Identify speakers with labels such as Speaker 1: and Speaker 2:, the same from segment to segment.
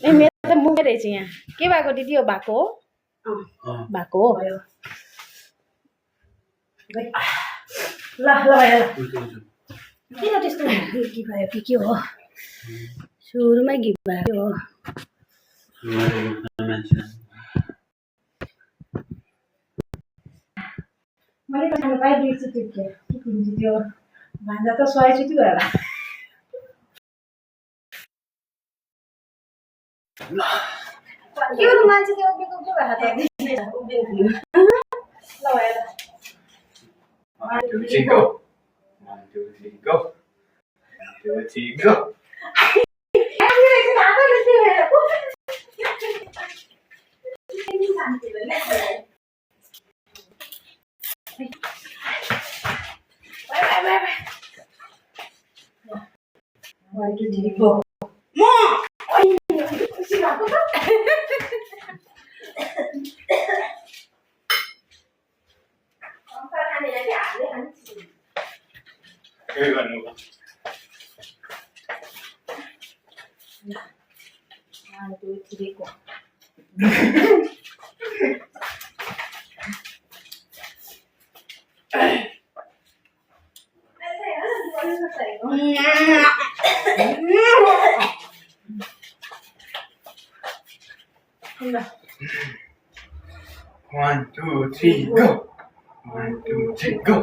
Speaker 1: ए मेरो त मुखै रहेछ यहाँ के भएको दिदी हो भएको हो भएको हो
Speaker 2: ल ल ल
Speaker 1: किन त्यस्तो के भयो के हो सुरुमै गीत भयो हो
Speaker 2: मैले त खानु पाएँ 2 चोटि के किन्छ त्यो भान्जा त 100 चोटि भयो होला
Speaker 1: के गर्नु मान्छे त्यो उभिएको के भएर त उभिएको ल भयो ल
Speaker 3: 1 2 3 go 1 2 3 go 1 2 3 go के गर्नु One, two, three, go! 1 2 3 go!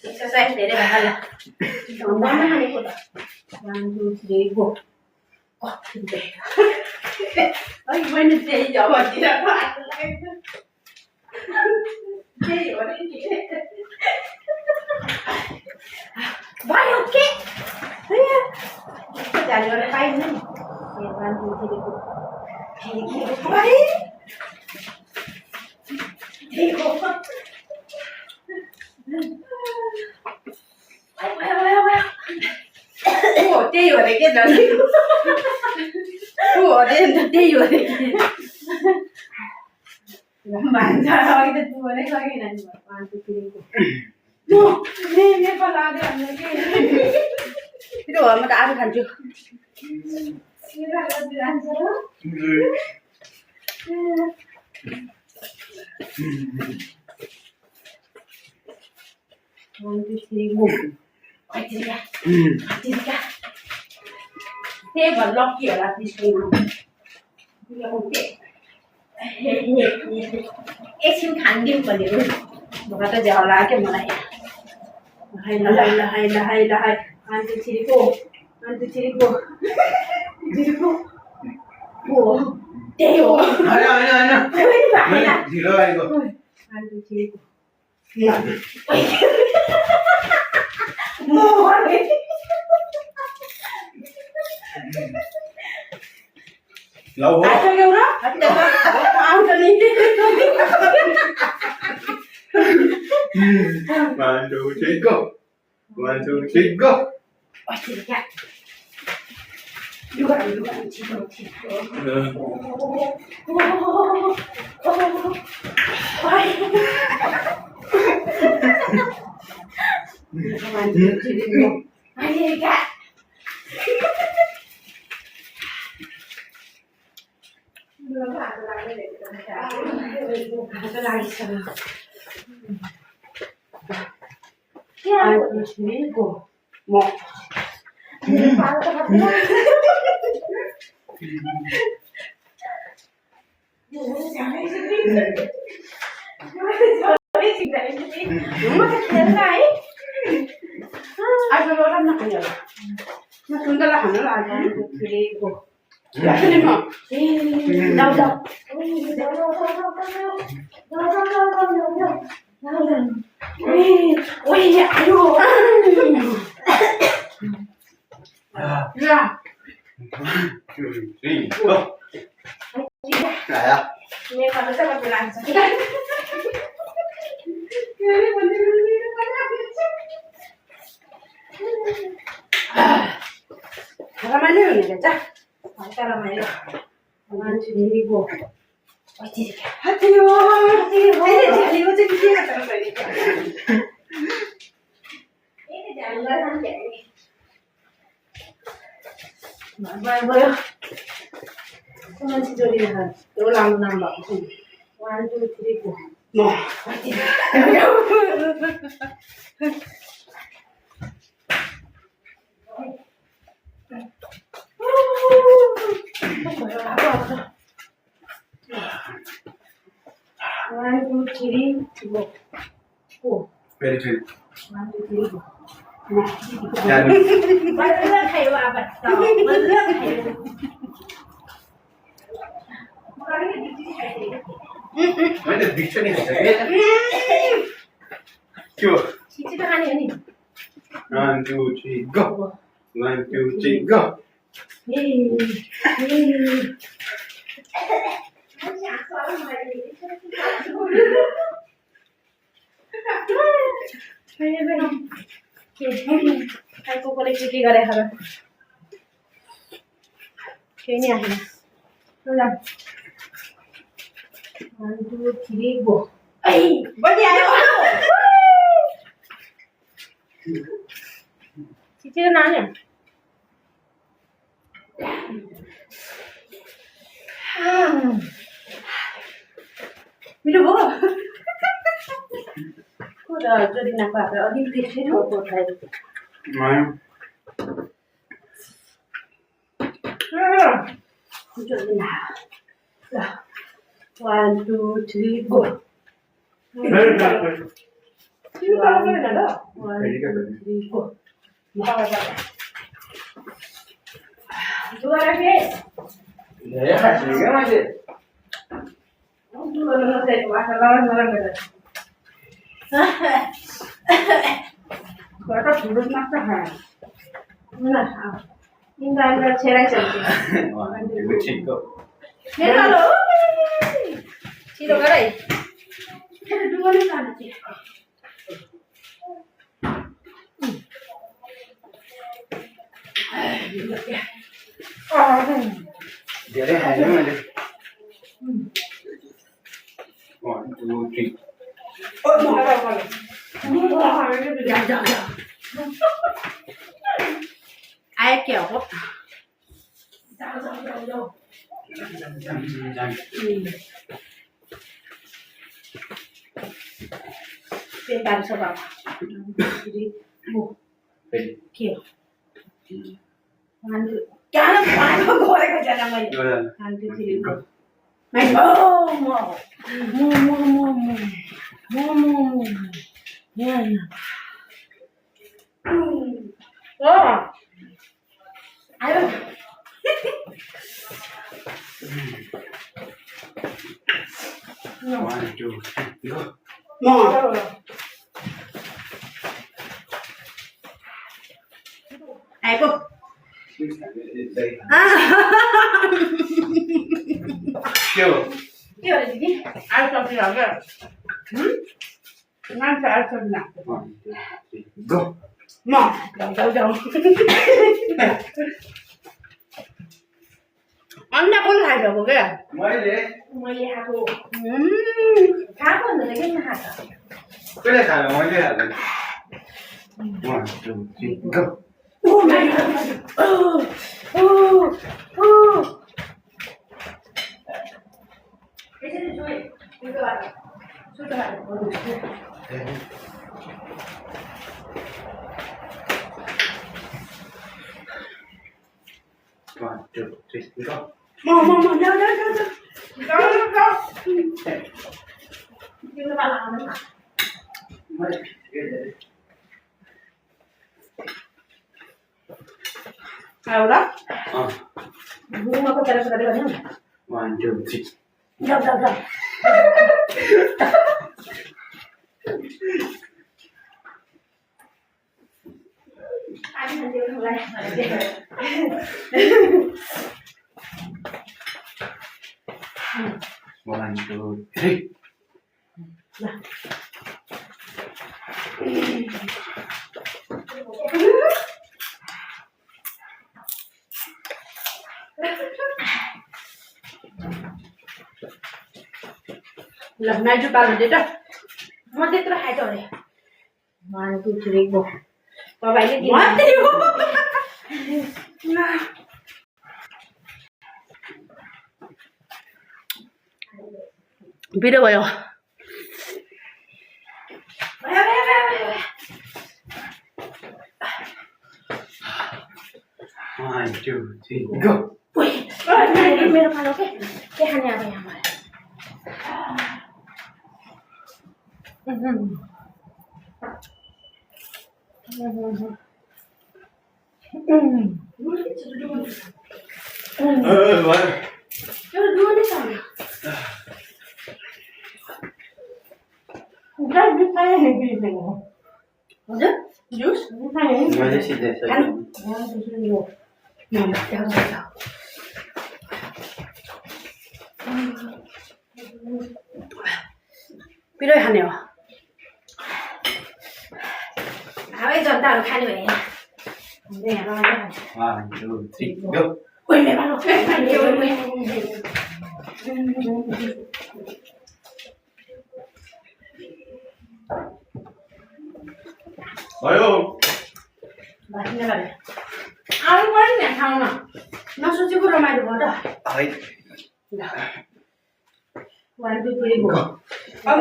Speaker 1: Exercise धेरै भएर ल भन्दामा खानेको त 1 2 3 go
Speaker 2: Ay, bueno, sí, yo voy a tirar para
Speaker 1: भयो के जाने गरेर पाइन्छ नि 1 2 3 गो
Speaker 2: त्यही हो रे के जाने हो रे त्यही हो रे भन्छ अघि त तु भने सकेन नि 1 2 3 गो नेपाल आगे हामीले के
Speaker 1: त्यो हो म त आलु खान्छु
Speaker 2: त्यही भएर लक्की होला
Speaker 1: एकछिन खानिदिउँ भनेको भोका त झ्याउ लाग्यो मलाई
Speaker 2: हाय 1 2 3 गो 1 2 3 गो त्यही हो
Speaker 3: होइन ढिलो आएको
Speaker 2: 1 2 3 गो
Speaker 3: ल हो
Speaker 2: आटा ल्याउन आउँछ नि
Speaker 3: 1 2 3 go 1 2 3 go
Speaker 2: रमाइलो हुने रहेछ हल्का रमाइलो 1 2 3 गो भयो मान्छे जोडिरहेको त्यो लामो नाम भएको छ 1 2 3 4 1 2 3 4
Speaker 3: Very good.
Speaker 2: 1 2 3 4
Speaker 3: Yeah.
Speaker 2: มันเรื่องใครว่าบัดต่อมันเรื่องใคร
Speaker 3: When the picture is Go.
Speaker 2: 진짜 하니 아니
Speaker 3: 1 2 3 go. 1 2 3 go.
Speaker 2: Hai cô lấy cái gà đây hả? Cái này hả? Thôi làm. 1 2 3 4. Ây, bao nhiêu rồi? Chị chưa nói nhỉ? Video bố. Cô đã cho đi nạp vào ở đi tiết hết rồi cô thấy.
Speaker 3: Right.
Speaker 2: Cô cho đi nào. Rồi. 1 2 3 go.
Speaker 3: Very good.
Speaker 2: Chứ sao đây là đó? 1 2
Speaker 3: Very
Speaker 2: 3
Speaker 3: good.
Speaker 2: go. Chú ra đây.
Speaker 3: Yeah, you got it.
Speaker 2: Chú ra nó sẽ quá nó rồi. Có các chủ rất mắc ra hàng. Nó là sao? Nhưng mà xe ra chậm chị.
Speaker 3: 1 2 3 go.
Speaker 2: Thế là lỗ. Chị đâu cái này? Thế là đưa lên làm chị.
Speaker 3: Get it, hang on it. 1 2 3.
Speaker 2: Ôi, bỏ vào vào. Bỏ vào cái dạ dạ dạ. Ai kiểu hốt. Dạ dạ dạ dạ. Bên bàn sao bảo. Một kiểu. Ăn được. Cá nó phải nó gọi cái chả làm mày. Ăn được thì được. Mày mơ mơ. Mơ mơ mơ mơ. Mơ mơ mơ. Nha. Ayo.
Speaker 3: 1 2 3 go.
Speaker 2: Mò. Ai cô?
Speaker 3: Go.
Speaker 2: Kêu là gì? Ai cho thì làm cái. Ngang phải ai cho nè.
Speaker 3: 1 2 3 go.
Speaker 2: Mò. Đâu đâu. Anh đã có lại rồi kìa.
Speaker 3: Mới đi.
Speaker 2: Mới đi hạt cô. Khá hơn rồi cái hạt.
Speaker 3: Cái này thả là mới đi hả? 1 2 3 go.
Speaker 2: Oh my god. Cái gì chui? Cái cơ bản. Chui cơ bản.
Speaker 3: One, two, three, go.
Speaker 2: Mò, đâu. Cái bạn làm đấy.
Speaker 3: Mới đi.
Speaker 2: Đâu đó?
Speaker 3: One,
Speaker 2: Mà có cái đó nhá.
Speaker 3: 1 2 3.
Speaker 2: Đâu. Anh làm điều này.
Speaker 3: 1 2 3.
Speaker 2: Lần này chúng ta làm gì đó? Mất hết rồi 2 rồi. 1 2 3 go. Và vậy thì 비려워요.
Speaker 3: One, two, three, go.
Speaker 2: Ui, मेरो पालो के खाने अब यहाँ मलाई Jus?
Speaker 3: Mana sih desa?
Speaker 2: बिरoi खाने हो हावै जनताहरु खाने भए
Speaker 3: One, two, three, go.
Speaker 2: ओइ मेरो
Speaker 3: Ayo.
Speaker 2: बासिने गरे आउनु पर्यो नि खाउन नसोचेको रमाइलो भयो त
Speaker 3: Ay.
Speaker 2: One, two, three, go. Đâu,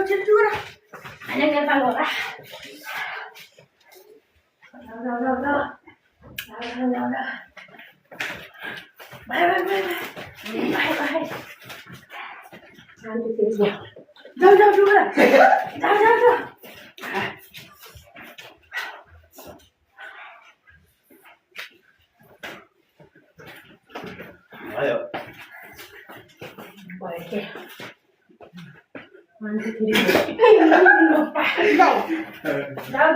Speaker 2: छिटो गर हैन के पालो आ Đâu. Bye. One, two, three, go. Đâu गर Đâu.
Speaker 3: Ayo.
Speaker 2: Boleh ke? One, two, three, go. Đâu.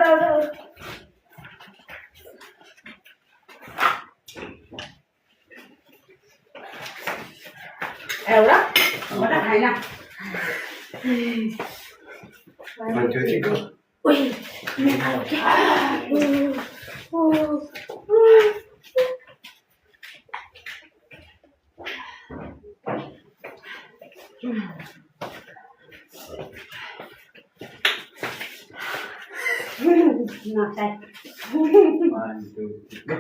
Speaker 2: Eo đó, có đặt hay nè.
Speaker 3: One, two, three, go.
Speaker 2: Ui, mẹ alo ke. Ngọt đây.
Speaker 3: One, two, three, go.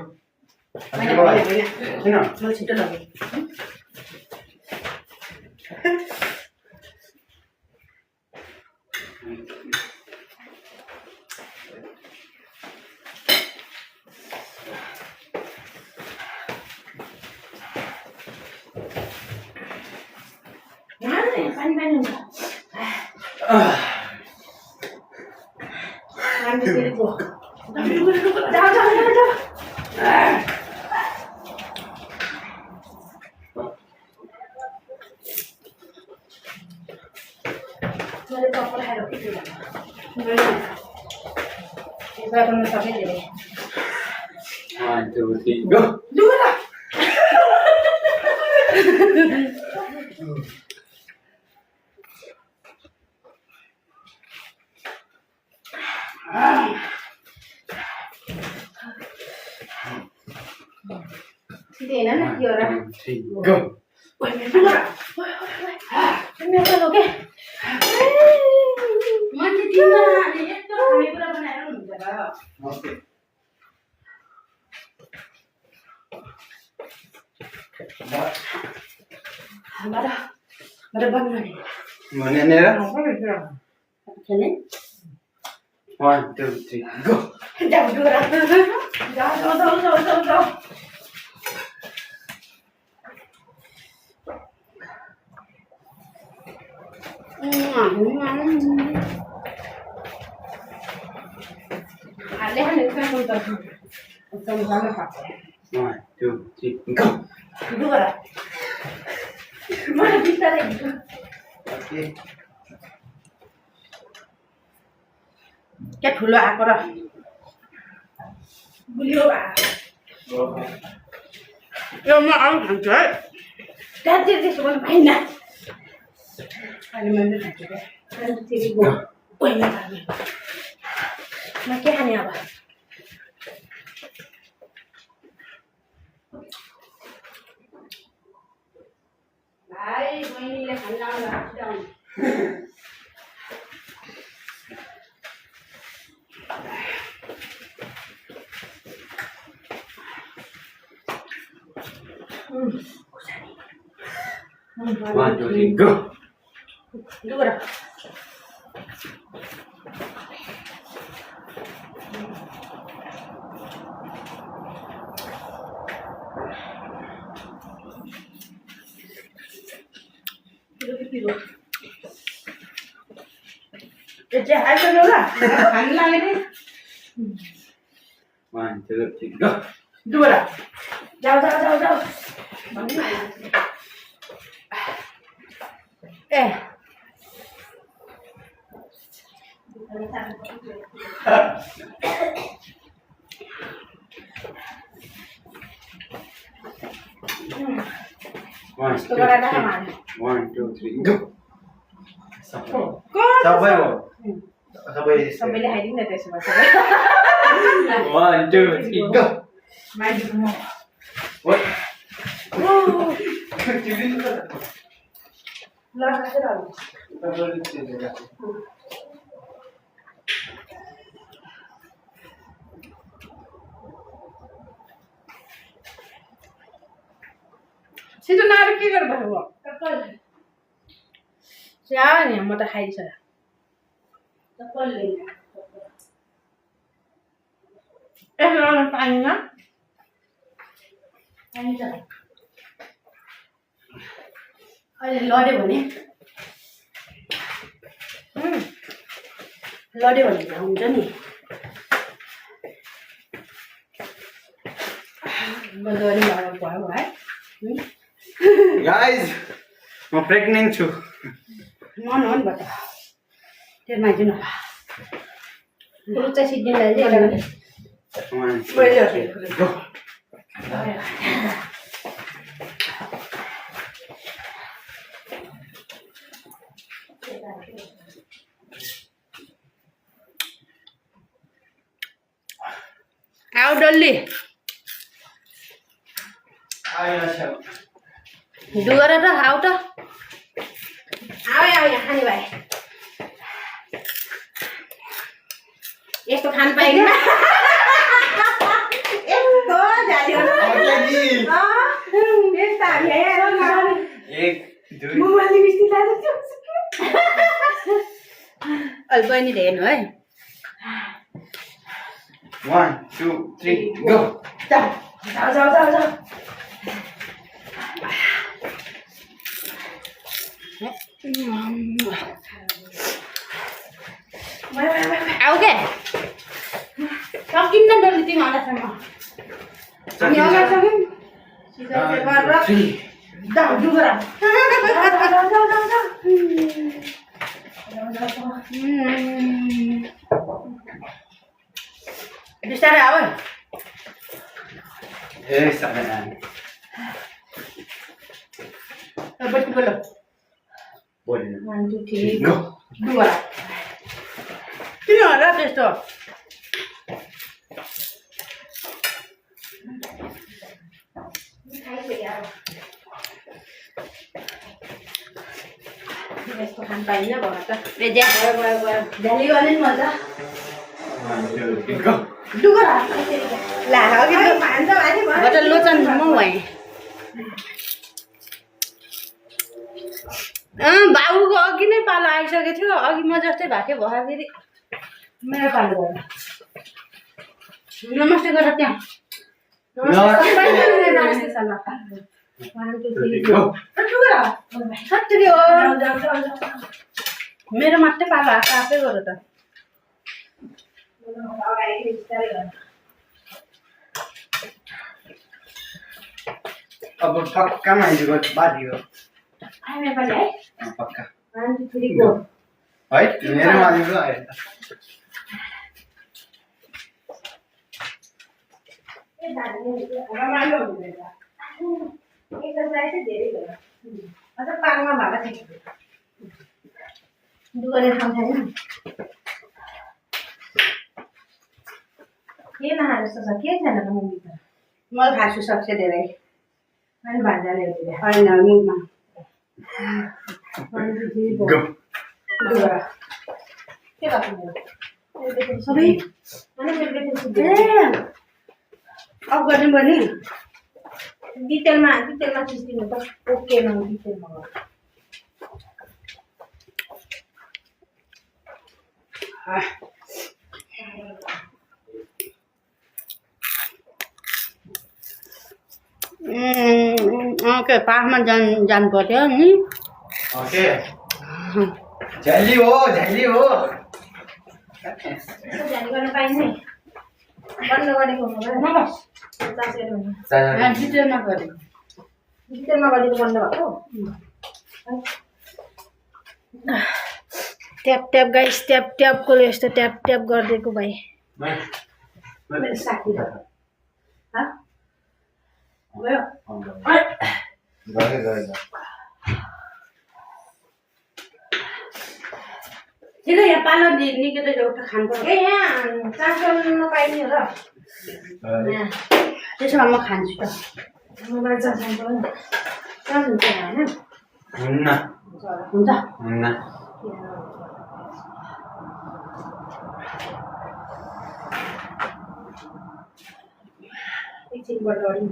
Speaker 2: Mày nhập vào nè.
Speaker 3: Thế nào?
Speaker 2: Nó chỉ cho là Pani. One, two, three, go. Đâu. Boleh kau hai roti tu. Ibu akan masak ni.
Speaker 3: One, two, three, go.
Speaker 2: Dua lah. Sini nak Yora.
Speaker 3: One, two, three, go.
Speaker 2: Woi, dua. Ini apa lo ke? Mandi di mana? Ini tu kami pula benar enggak?
Speaker 3: Okay.
Speaker 2: Ada bangun ni.
Speaker 3: Mana ni lah?
Speaker 2: Apa ni? Sini.
Speaker 3: One, two, three, go.
Speaker 2: Jauh dua. Jauh. Ada yang nak untuk sama-sama pakai.
Speaker 3: One, two, three, go.
Speaker 2: Dua. Mana bisa lagi?
Speaker 3: Okay.
Speaker 2: Cái thủ loại có đâu? Bùi à? Yêu mà ăn thằng chơi. Cái gì xuống mày nè. Anh mình đi thằng chơi. Anh thì đi ngủ. Ui mày bà mày. Mà cái anh nhà bà. Đấy, mày đi lên hành lang là đâu?
Speaker 3: One, two, three, go.
Speaker 2: दुगरा Jadi ayo dulu lah, kan lagi ni.
Speaker 3: 1 2 3 go
Speaker 2: Dua lah, jauh.
Speaker 3: One, two, three, go.
Speaker 2: Kau
Speaker 3: Sampai mo. Sampai.
Speaker 2: sampai dia hiding dah semua.
Speaker 3: 1 2 3 go.
Speaker 2: Maju semua.
Speaker 3: What?
Speaker 2: Oh,
Speaker 3: Activity tu.
Speaker 2: lah kasih dah. Situ narik ke kerja bawa. Kapal. Siapa ni? Mata hai sah. Kapal ni. Orang tanya. Tanya. Ada lode bani. Lode bani dah hujan ni. Bagari orang kuat buat.
Speaker 3: Guys, I'm pregnant too.
Speaker 2: Non bata. Ter maju na. Guru ta sidin la je la.
Speaker 3: 1 2 go.
Speaker 2: Ao dolly.
Speaker 3: Ayo siap.
Speaker 2: Dua dah out dah. Ao ya hani bhai. यस्तो खान पाइन्न यस्तो जाल्यो
Speaker 3: Lagi.
Speaker 2: यस्ता हेर न
Speaker 3: 1 2
Speaker 2: mobile बिस्ती लाग्छ all पनि हेर्नु है
Speaker 3: 1 2 3 go.
Speaker 2: जाऊ आओ के सकिन्न डल्ली तिमी आलासम्म हामी अगाडि सक्यौँ सिधा गरेर जाऊ डुबरा बिस्तारै आऊ
Speaker 3: Eh, sana.
Speaker 2: बट्टी बोलो
Speaker 3: Boleh.
Speaker 2: 1 2 3
Speaker 3: Go.
Speaker 2: डुबरा किन होला त्यस्तो यस्तो खान पाइन्न भन त झ्याली गर्ने नि मजा
Speaker 3: 1 2 3 go.
Speaker 2: डुगरा ला अघि भान्जा भाइ भएर लोचन म भएँ बाबुको अघि नै पालो आइसकेको थियो अघि म जस्तै भएको थियो भएखेरि मेरो पालो गयो नमस्ते गर त्यहाँ नमस्ते सल्लाह 1 2 3
Speaker 3: Go.
Speaker 2: सत्तरी हो मेरो मात्रै पालो आएको आफै गर त
Speaker 3: अब पक्का मान्छेको बारी हो
Speaker 2: आयो नेपाली है
Speaker 3: पक्का
Speaker 2: 1 2 3 गो
Speaker 3: है मेरो मालिकको आयो
Speaker 2: रमाइलो हुँदैन एक्सर्साइज चाहिँ धेरै भयो अझ पाङमा भएको थियो दुगले ठाउँ छैन के नखा जस्तो छ के छैन त मुखभित्र म खान्छु सक्छ धेरै अनि भान्जाले होइन मुखमा
Speaker 3: Go.
Speaker 2: दुगरा के भएको सबै अफ गर्नु पर्ने डिटेलमा सिस्टिम त ओके न डिटेलमा ओके पाहाडमा जानु पर्यो नि
Speaker 3: ओके झ्याली हो
Speaker 1: ध्यान गर्न पाइने बन्द गरेको हुँदैन
Speaker 2: डिटेलमा गरेको
Speaker 1: डिटेलमा गरेको बन्द भएको ट्याप ट्याप गाइस ट्यापको यस्तो ट्याप गरिदिएको भाइ मेरो साथी गयो
Speaker 2: ठिकै यहाँ पालो निकेर एउटा खानु पर्यो
Speaker 1: यहाँ चान्स नपाइने हो र
Speaker 2: त्यसो भए म खान्छु त
Speaker 1: मोबाइल चान्स पर्यो नि चान्स हुन्छ होइन
Speaker 2: हुन्छ
Speaker 1: एकछिन बढी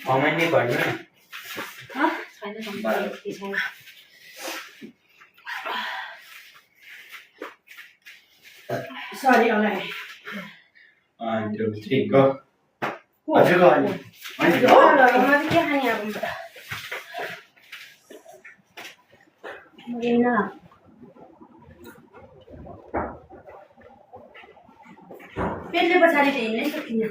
Speaker 3: कमेन्ट गर्नु
Speaker 1: छैन
Speaker 2: सरी अगाडि
Speaker 3: 1 2 3 go अझै गो अनि
Speaker 1: मैले के खाने अब म
Speaker 2: पेटले पछाडि त हिँड्नै सकिन्न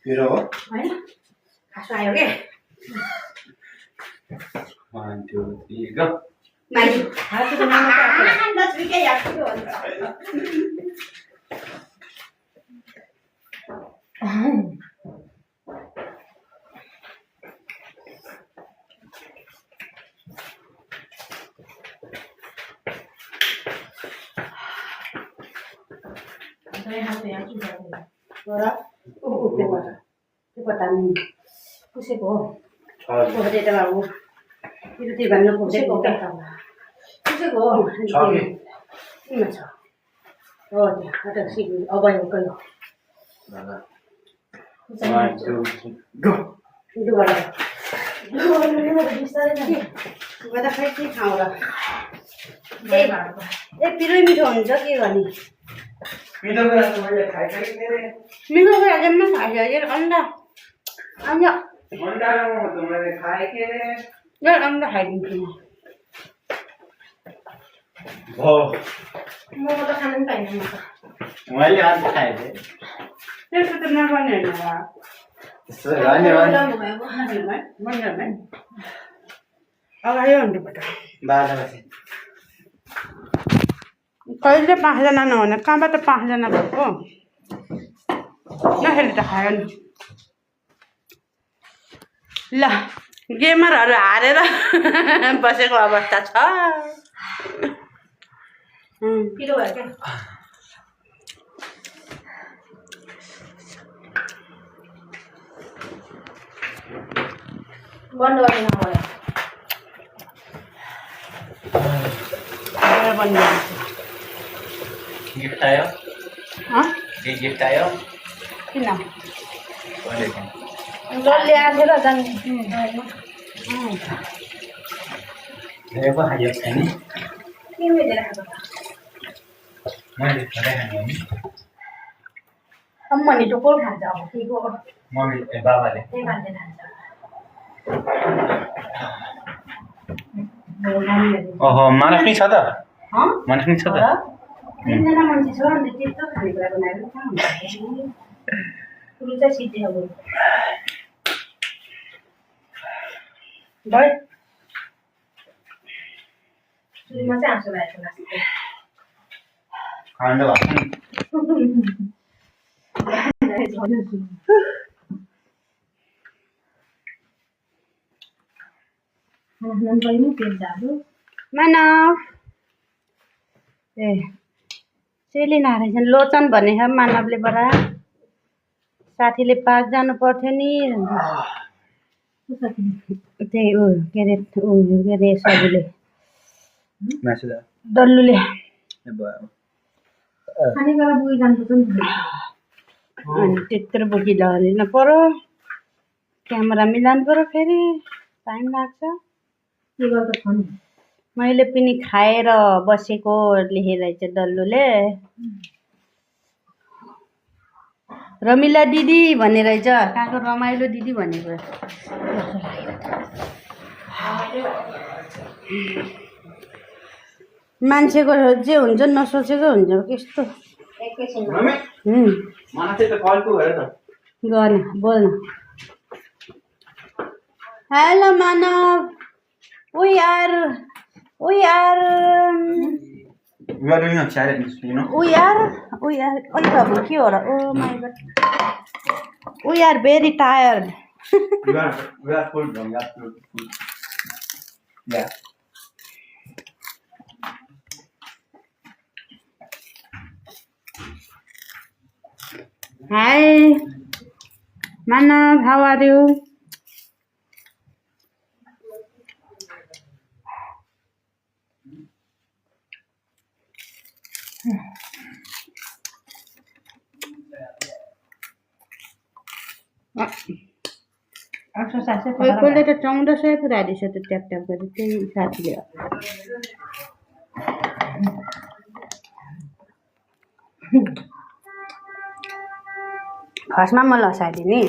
Speaker 3: फिर हो
Speaker 2: होइन खासो आयो के
Speaker 3: 1 2 3 go
Speaker 2: माइजू हातको नाम त बस बिके याक्छु
Speaker 1: Saya harus yang sudah.
Speaker 2: Ora त्यो पतानी पुसेको हो पुसेको त बाबु त्यो त्यही भन्नु पुसेको हो पुसेको हो किन छ हो त्यहाँ अटक सिक अब गयो
Speaker 3: 1 2 3 go
Speaker 2: गर्दा खै के खाउँ र ए पिरो मिठो हुन्छ के गर्ने
Speaker 3: मिठो कुरा त मैले खाइसकेँ
Speaker 2: मिठो कुरा जम्मा खाइसक्यो यो अन्डा अन्डा
Speaker 3: अन्डा त मैले खाएँ
Speaker 2: यो अन्डा खाइदिन्छु म
Speaker 3: हो
Speaker 1: म त खान पनि पाइनँ म त
Speaker 3: मैले आज खाएँ
Speaker 2: त्यस्तो त नगर्ने होइन होला
Speaker 3: त्यस्तो गर्ने हो
Speaker 2: अगाडि हुनुपर्छ
Speaker 3: बाह्र
Speaker 2: कहिले 5 जना नहुने कहाँबाट 5 जना भएको नखेली त खायो नि ल गेमरहरू हारेर बसेको अवस्था छ
Speaker 1: पिरो भयो क्या बन्द गरिदिनु पर्यो
Speaker 3: गिफ्ट आयो के गिफ्ट आयो
Speaker 2: किन
Speaker 1: जसले आएर जाने
Speaker 3: पो खायो छैन
Speaker 1: के मिलेर खाएको
Speaker 3: मैले खाँदै खाने नि
Speaker 1: अम्मनी त को खान्छ अब के को
Speaker 3: मम्मी बाबाले
Speaker 1: त्यही मान्छे खान्छ
Speaker 3: ओहो मानस नि छ त मानस नि छ त
Speaker 2: 3 जना मान्छे छ अनि त्यस्तो खानेकुरा बनाएर कहाँ हुन्छ कुरो चाहिँ सिद्धि अब भयो
Speaker 1: सुरुमा चाहिँ आँसु लागेको लाग्छ
Speaker 3: खानु
Speaker 2: मानव ए सेलिना रहेछन् लोचन भने मानवले बडा साथीले पार्क जानु पर्थ्यो नि त्यही के अरे सबैले
Speaker 3: म्यासेज आयो
Speaker 2: डल्लुले
Speaker 3: ए भयो
Speaker 1: खाने गरेर बुझी जानुपर्छ नि
Speaker 2: अनि त्यत्रो बोकी लहरिन पर्यो क्यामेरा मिलाउनु पर्यो फेरि टाइम लाग्छ
Speaker 1: के गर्दा छ नि
Speaker 2: मैले पनि खाएर बसेको लेखेर चाहिँ डल्लुले रमिला दिदी भनेर चाहिँ कहाँको रमाइलो दिदी भनेको मान्छेको जे हुन्छ नसोचेको हुन्छ त्यस्तो
Speaker 1: एकैछिनमा
Speaker 3: मलाई चाहिँ त कलको हेर त
Speaker 2: गर्न बोल्न हेलो मानव we are
Speaker 3: We are doing a challenge, you know.
Speaker 2: oh बाबु के हो र oh my god we are very tired
Speaker 3: We are full, bro. We are full. Yeah.
Speaker 2: hi Manav, how are you? कोहीले त 1400 पुऱ्याइदिएछ त tap tap गरेर त्यही साथीले फर्स्टमा म लसाइदिएँ नि